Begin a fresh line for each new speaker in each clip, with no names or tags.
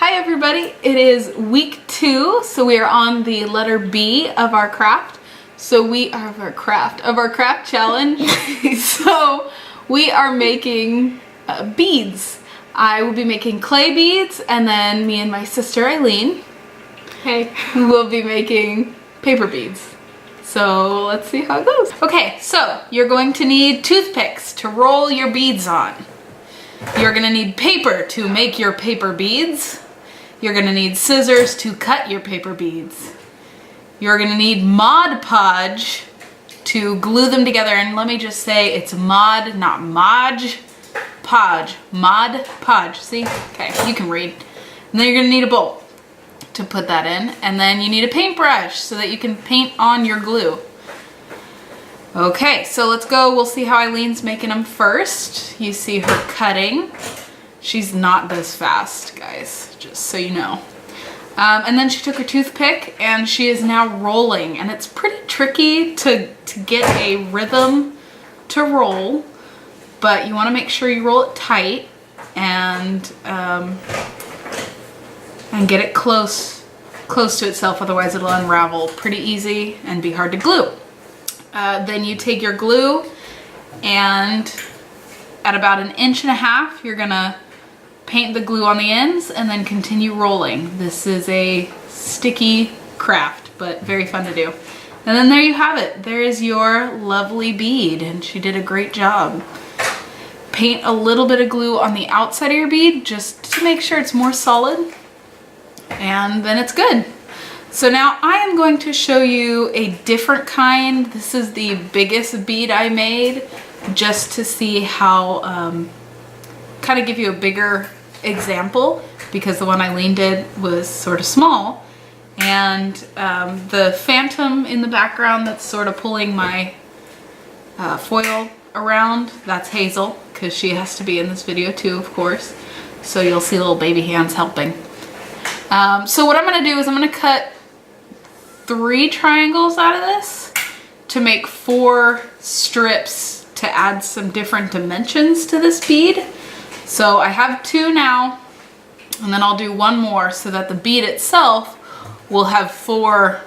Hi everybody, it is week 2, so we are on the letter B of our craft. Of our craft challenge. So we are making beads. I will be making clay beads, and then me and my sister Eileen,
hey,
will be making paper beads. So let's see how it goes. Okay, so you're going to need toothpicks to roll your beads on. You're gonna need paper to make your paper beads. You're gonna need scissors to cut your paper beads. You're gonna need Mod Podge to glue them together. And let me just say, it's Mod, not Modge. Podge. Mod Podge. See? Okay, you can read. And then you're gonna need a bowl to put that in. And then you need a paintbrush so that you can paint on your glue. Okay, so let's go. We'll see how Eileen's making them first. You see her cutting. She's not this fast, guys, just so you know. And then she took her toothpick and she is now rolling, and it's pretty tricky to get a rhythm to roll, but you want to make sure you roll it tight and get it close to itself, otherwise it'll unravel pretty easy and be hard to glue. Then you take your glue, and at about 1.5 inches, you're gonna paint the glue on the ends and then continue rolling. This is a sticky craft, but very fun to do. And then there you have it. There is your lovely bead, and she did a great job. Paint a little bit of glue on the outside of your bead just to make sure it's more solid, and then it's good. So now I am going to show you a different kind. This is the biggest bead I made, just to see how, kind of give you a bigger example, because the one Eileen did was sort of small. And the phantom in the background that's sort of pulling my foil around, that's Hazel, because she has to be in this video too, of course. So you'll see little baby hands helping. So what I'm gonna do is I'm gonna cut 3 triangles out of this to make 4 strips to add some different dimensions to this bead. So I have 2 now, and then I'll do 1 more so that the bead itself will have 4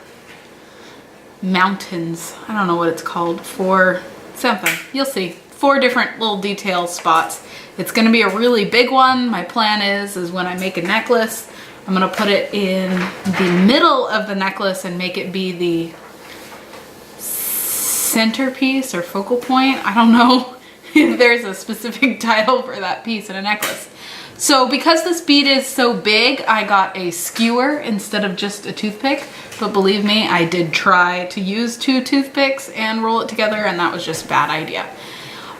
mountains. I don't know what it's called, 4 something. You'll see. 4 different little detail spots. It's gonna be a really big one. My plan is when I make a necklace, I'm gonna put it in the middle of the necklace and make it be the centerpiece or focal point. I don't know if there's a specific title for that piece in a necklace. So because this bead is so big, I got a skewer instead of just a toothpick. But believe me, I did try to use 2 toothpicks and roll it together, and that was just a bad idea.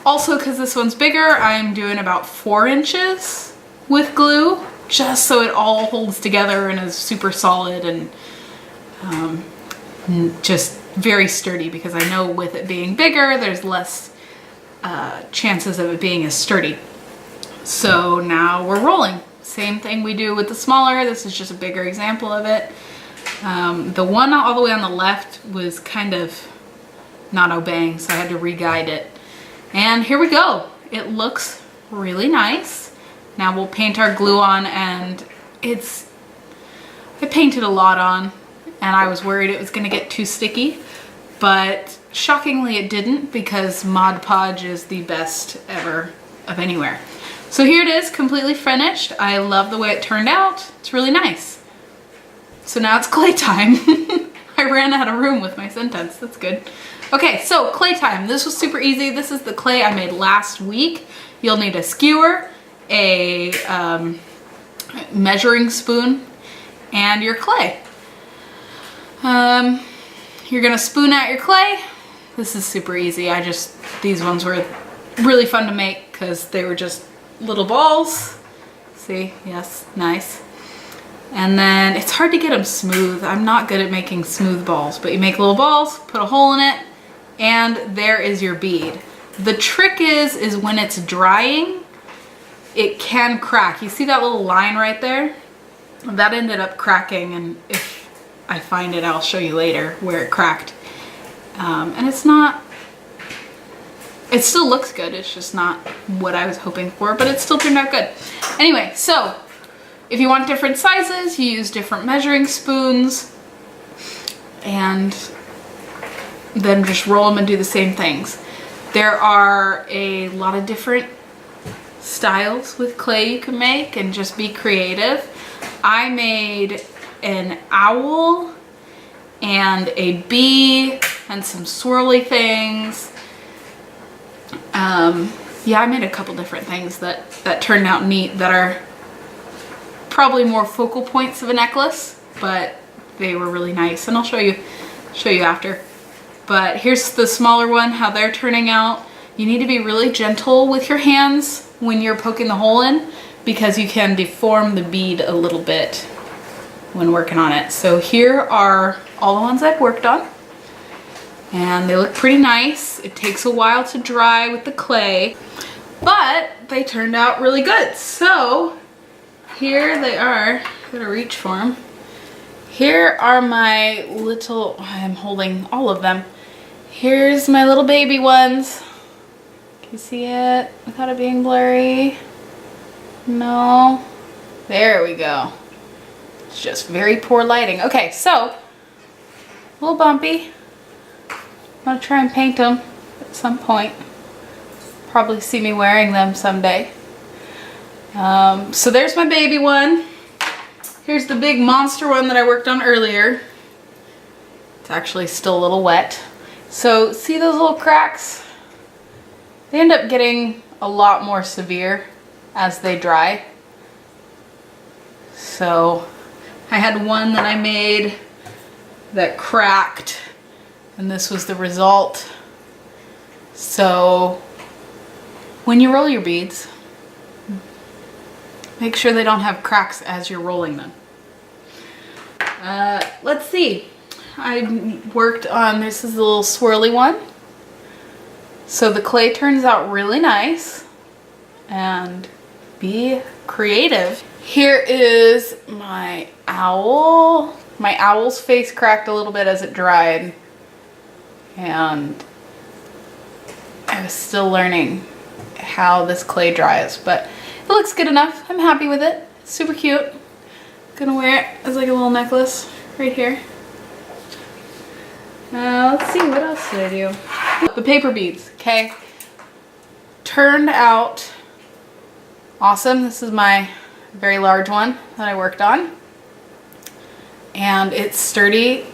Also, because this one's bigger, I'm doing about 4 inches with glue, just so it all holds together and is super solid and just very sturdy, because I know with it being bigger, there's less chances of it being as sturdy. So now we're rolling. Same thing we do with the smaller. This is just a bigger example of it. The one all the way on the left was kind of not obeying, so I had to re-guide it. And here we go. It looks really nice. Now we'll paint our glue on, and I painted a lot on, and I was worried it was gonna get too sticky, but shockingly it didn't, because Mod Podge is the best ever of anywhere. So here it is, completely finished. I love the way it turned out. It's really nice. So now it's clay time. I ran out of room with my sentence. That's good. Okay, so clay time. This was super easy. This is the clay I made last week. You'll need a skewer, a measuring spoon, and your clay. You're gonna spoon out your clay. This is super easy. These ones were really fun to make because they were just little balls. See, yes, nice. And then it's hard to get them smooth. I'm not good at making smooth balls, but you make little balls, put a hole in it, and there is your bead. The trick is when it's drying, it can crack. You see that little line right there? That ended up cracking, and if I find it, I'll show you later where it cracked. And it still looks good. It's just not what I was hoping for, but it still turned out good. Anyway, so If you want different sizes, you use different measuring spoons and then just roll them and do the same things. There are a lot of different styles with clay you can make, and just be creative. I made an owl and a bee and some swirly things. Yeah, I made a couple different things that turned out neat, that are probably more focal points of a necklace, but they were really nice, and I'll show you after. But here's the smaller one, how they're turning out. You need to be really gentle with your hands when you're poking the hole in, because you can deform the bead a little bit when working on it. So here are all the ones I've worked on, and they look pretty nice. It takes a while to dry with the clay, but they turned out really good. So here they are. I'm gonna reach for them. Here are my little, I'm holding all of them. Here's my little baby ones. Can you see it without it being blurry? No. There we go. It's just very poor lighting. Okay, so, a little bumpy. I'm gonna try and paint them at some point. Probably see me wearing them someday. So there's my baby one. Here's the big monster one that I worked on earlier. It's actually still a little wet. So see those little cracks? They end up getting a lot more severe as they dry. So I had one that I made that cracked, and this was the result. So when you roll your beads, make sure they don't have cracks as you're rolling them. Let's see. I worked on, this is a little swirly one. So the clay turns out really nice, and be creative. Here is my owl. My owl's face cracked a little bit as it dried, and I was still learning how this clay dries, but it looks good enough. I'm happy with it. It's super cute. Gonna wear it as like a little necklace right here. Let's see, what else did I do? The paper beads, okay? Turned out awesome. This is my very large one that I worked on. And it's sturdy.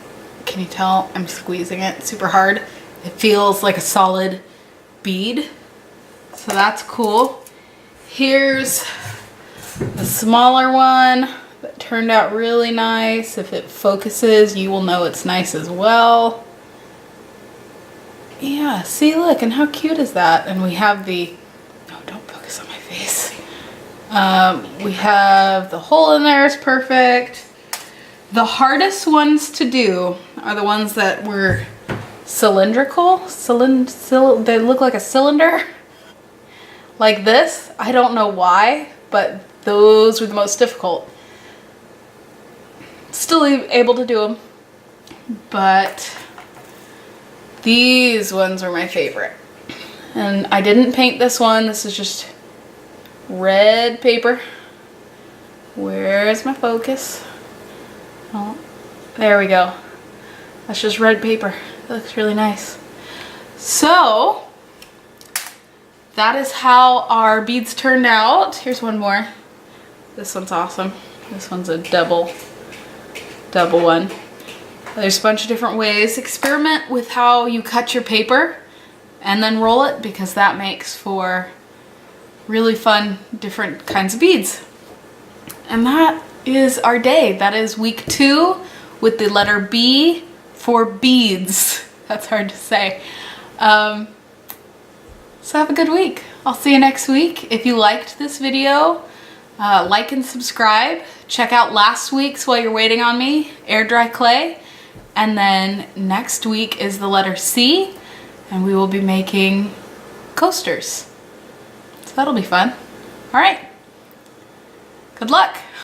Can you tell? I'm squeezing it super hard. It feels like a solid bead. So that's cool. Here's a smaller one that turned out really nice. If it focuses, you will know it's nice as well. Yeah, see, look, and how cute is that? And we have the, oh, don't focus on my face. We have the hole in there is perfect. The hardest ones to do are the ones that were cylindrical. They look like a cylinder. Like this. I don't know why, but those were the most difficult. Still able to do them, but these ones are my favorite. And I didn't paint this one. This is just red paper. Where's my focus? Oh, there we go. That's just red paper. It looks really nice. So that is how our beads turned out. Here's one more. This one's awesome. This one's a double one. There's a bunch of different ways. Experiment with how you cut your paper and then roll it, because that makes for really fun different kinds of beads. And that is our day. That is week 2 with the letter B for beads. That's hard to say. So have a good week. I'll see you next week. If you liked this video, like and subscribe. Check out last week's While You're Waiting on Me, air dry clay. And then next week is the letter C, and we will be making coasters. So that'll be fun. All right. Good luck.